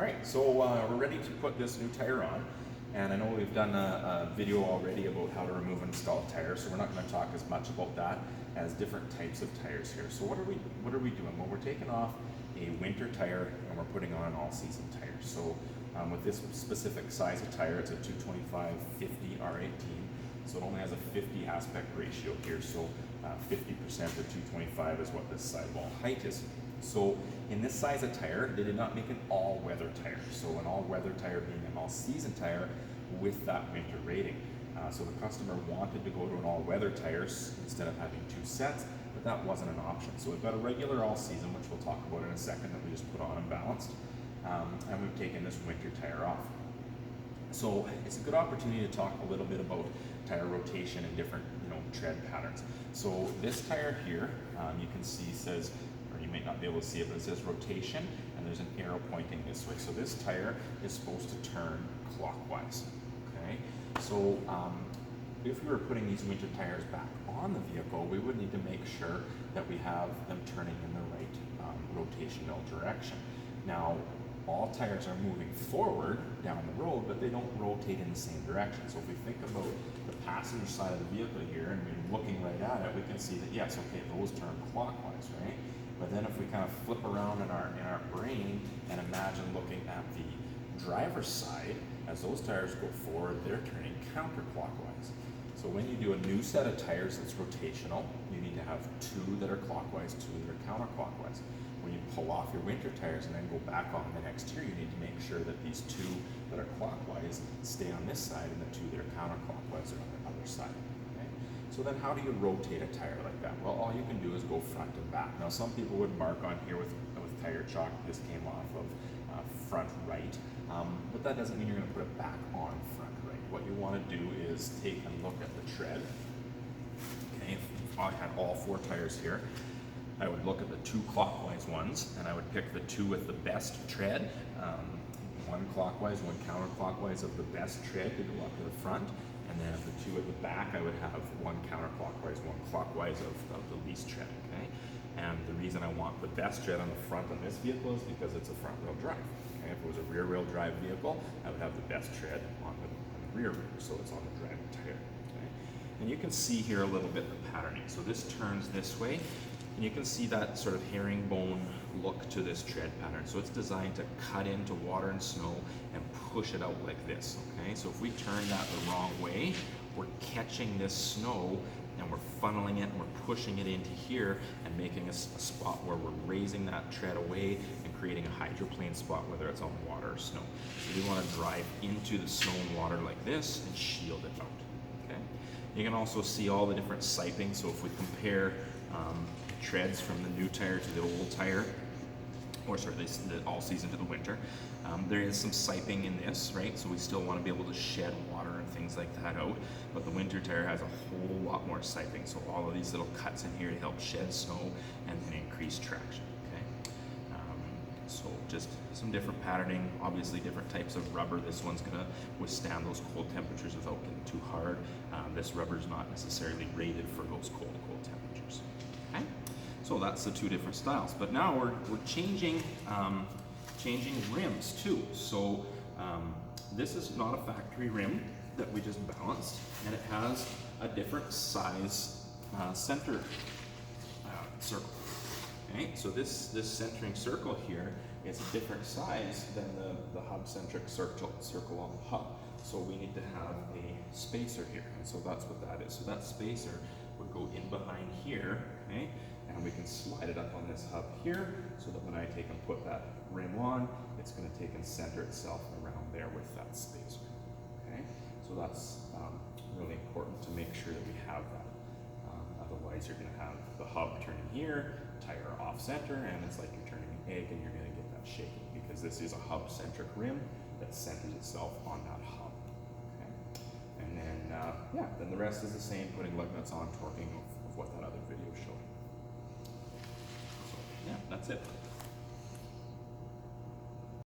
All right, so we're ready to put this new tire on, and I know we've done a video already about how to remove and install tires, so we're not going to talk as much about that as different types of tires here. So what are we doing? Well, we're taking off a winter tire and we're putting on an all-season tire. So with this specific size of tire, it's a 225/50 R18, so it only has a 50 aspect ratio here. So 50% of 225 is what this sidewall height is. So in this size of tire, they did not make an all-weather tire. So an all-weather tire being an all-season tire with that winter rating. So the customer wanted to go to an all-weather tires instead of having two sets, but that wasn't an option. So we've got a regular all-season, which we'll talk about in a second, that we just put on and balanced, and we've taken this winter tire off. So it's a good opportunity to talk a little bit about tire rotation and different, tread patterns. So this tire here, you can see says, or you might not be able to see it, but it says rotation, and there's an arrow pointing this way. So this tire is supposed to turn clockwise. Okay, so if we were putting these winter tires back on the vehicle, we would need to make sure that we have them turning in the right rotational direction. Now, all tires are moving forward down the road, but they don't rotate in the same direction. So if we think about the passenger side of the vehicle here, and we're looking right at it, we can see that yes, okay, those turn clockwise, right? But then if we kind of flip around in our brain and imagine looking at the driver's side, as those tires go forward, they're turning counterclockwise. So when you do a new set of tires that's rotational, you need to have two that are clockwise, two that are counterclockwise. When you pull off your winter tires and then go back on the next year, you need to make sure that these two that are clockwise stay on this side and the two that are counterclockwise are on the other side. Okay? So then how do you rotate a tire like that? Well, all you can do is go front and back. Now some people would mark on here with tire chalk, this came off of front right, but that doesn't mean you're going to put it back on front right. What you want to do is take a look at the tread. Okay, if I had all four tires here, I would look at the two clockwise ones, and I would pick the two with the best tread, one clockwise, one counterclockwise of the best tread to go up to the front, and then of the two at the back, I would have one counterclockwise, one clockwise of the least tread, okay? And the reason I want the best tread on the front on this vehicle is because it's a front-wheel drive, okay? If it was a rear-wheel drive vehicle, I would have the best tread on the rear wheel, so it's on the driving tire, okay? And you can see here a little bit the patterning. So this turns this way, and you can see that sort of herringbone look to this tread pattern. So it's designed to cut into water and snow and push it out like this, okay? So if we turn that the wrong way, we're catching this snow and we're funneling it and we're pushing it into here and making a spot where we're raising that tread away and creating a hydroplane spot, whether it's on water or snow. So we want to drive into the snow and water like this and shield it out, okay? You can also see all the different siping. So if we compare treads from the new tire to the old tire, or sorry, the all season to the winter, there is some siping in this, right? So we still want to be able to shed water and things like that out, but the winter tire has a whole lot more siping. So all of these little cuts in here to help shed snow and then increase traction, okay? So just some different patterning, obviously different types of rubber. This one's gonna withstand those cold temperatures without getting too hard. This rubber is not necessarily rated for those cold temperatures, okay? So that's the two different styles. But now we're changing rims too. So this is not a factory rim that we just balanced, and it has a different size center circle. Okay, so this centering circle here is a different size than the hub-centric circle on the hub. So we need to have a spacer here, and so that's what that is. So that spacer would go in behind here, okay? And we can slide it up on this hub here so that when I take and put that rim on, it's going to take and center itself around there with that spacer, okay? So that's really important to make sure that we have that. Otherwise, you're going to have the hub turning here, tire off center, and it's like you're turning an egg and you're going to get that shaking because this is a hub-centric rim that centers itself on that hub, okay? And then, then the rest is the same, putting lug nuts on, torquing of what that other video showed. So, yeah, that's it.